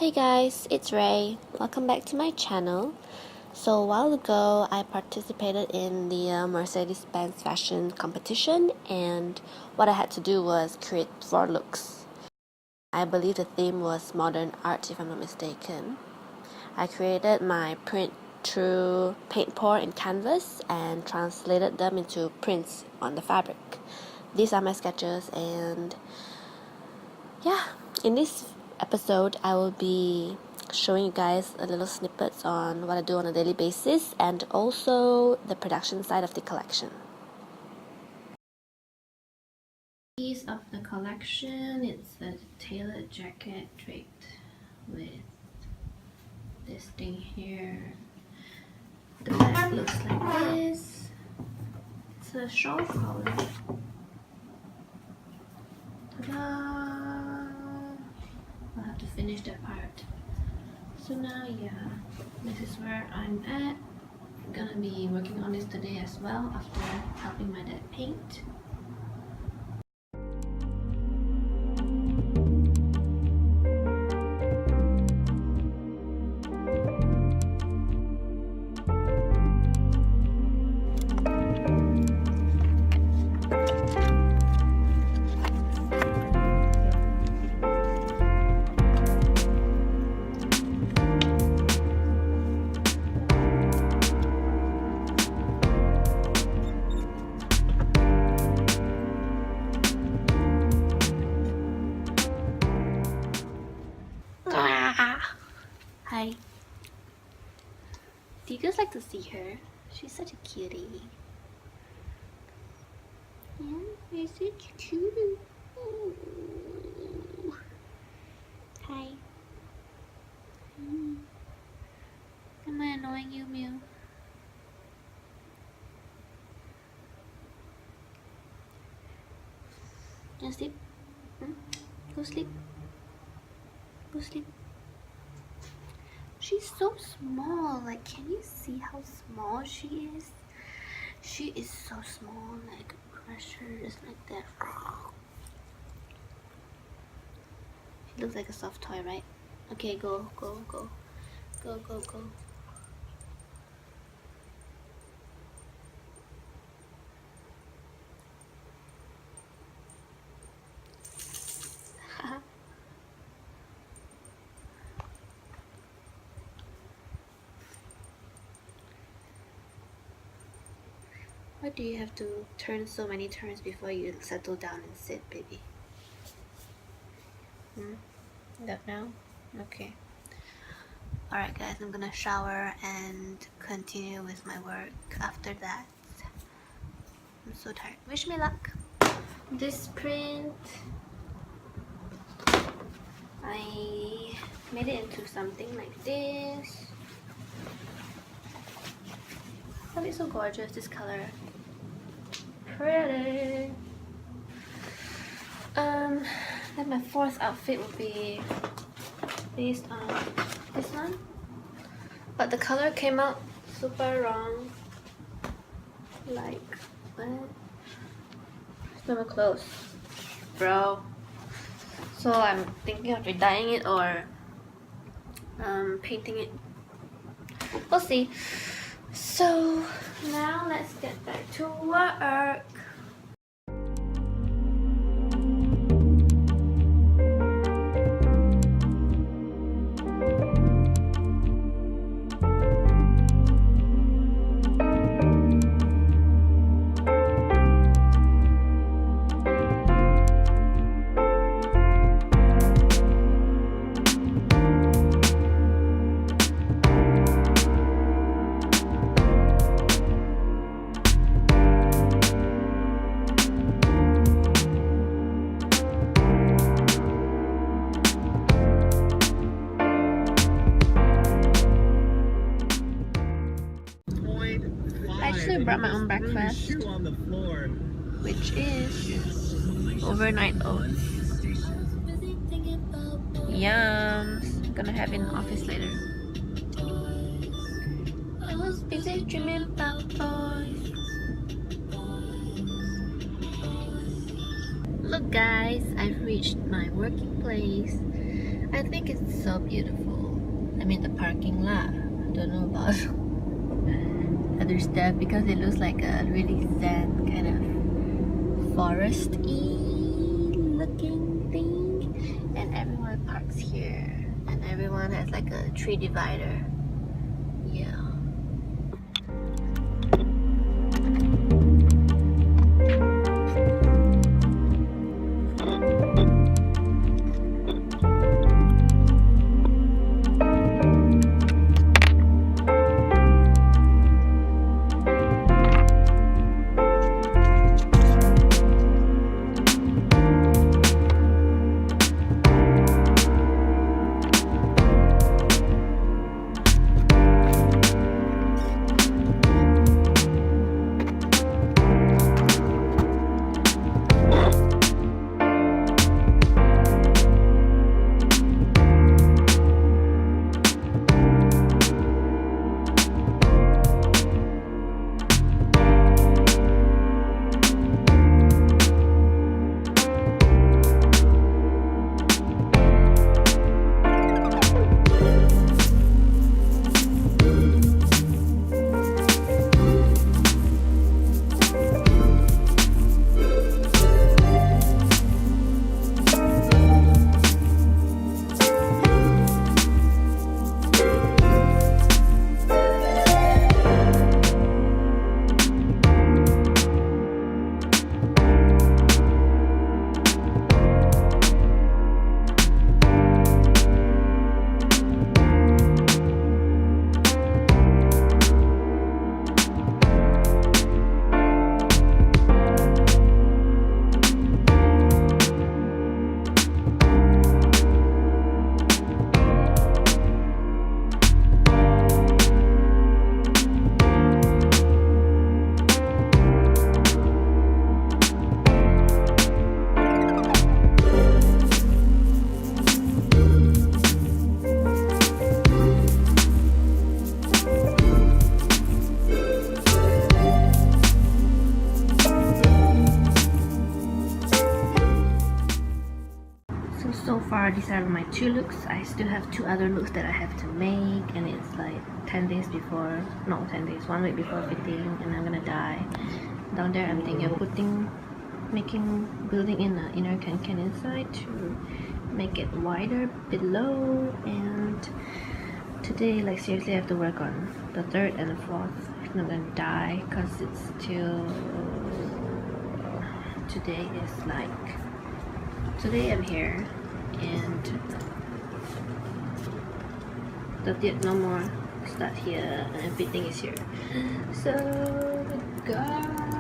Hey guys, it's Ray. Welcome back to my channel. So a while ago, I participated in the Mercedes-Benz fashion competition, and what I had to do was create 4 looks. I believe the theme was modern art, if I'm not mistaken. I created my print through paint pour in canvas and translated them into prints on the fabric. These are my sketches, and yeah, in this episode I will be showing you guys a little snippets on what I do on a daily basis and also the production side of the collection. Piece of the collection, it's a tailored jacket draped with this thing here. The back looks like this. It's a shawl collar. Ta-da! I'll have to finish that part. So now, yeah, this is where I'm at. I'm gonna be working on this today as well after helping my dad paint. Hi. Do you guys like to see her? She's such a cutie. Yeah, she's such a cutie. Ooh. Hi. Am I annoying you, Mew? You sleep? Go sleep. Go sleep. She's so small. Like, can you see how small she is? She is so small. Like, crush her just like that. She looks like a soft toy, right? Okay, go, go, go. Go, go, go. Why do you have to turn so many turns before you settle down and sit, baby? That now? Okay. Alright guys, I'm gonna shower and continue with my work after that. I'm so tired. Wish me luck. This print, I made it into something like this. That'd be so gorgeous, this color. Pretty. Then my 4th outfit would be based on this one, but the color came out super wrong. Like, what? It's never close, bro. So I'm thinking of re-dyeing it or painting it. We'll see. So now let's get back to work. I actually brought my own breakfast, which is overnight oats. Yum! Gonna have it in the office later. I was busy dreaming about boys. Look guys, I've reached my working place. I think it's so beautiful. I mean the parking lot. I don't know about other stuff because it looks like a really zen kind of forest-y looking thing, and everyone parks here, and everyone has like a tree divider. Yeah. So far these are my 2 looks. I still have 2 other looks that I have to make, and it's like 10 days before, not 10 days, 1 week before fitting, and I'm gonna dye. Down there I'm thinking of building in an inner can inside to make it wider below. And today, like seriously, I have to work on the 3rd and the 4th. I'm gonna dye because it's still, today I'm here, and no more stuff here, and everything is here. So guys,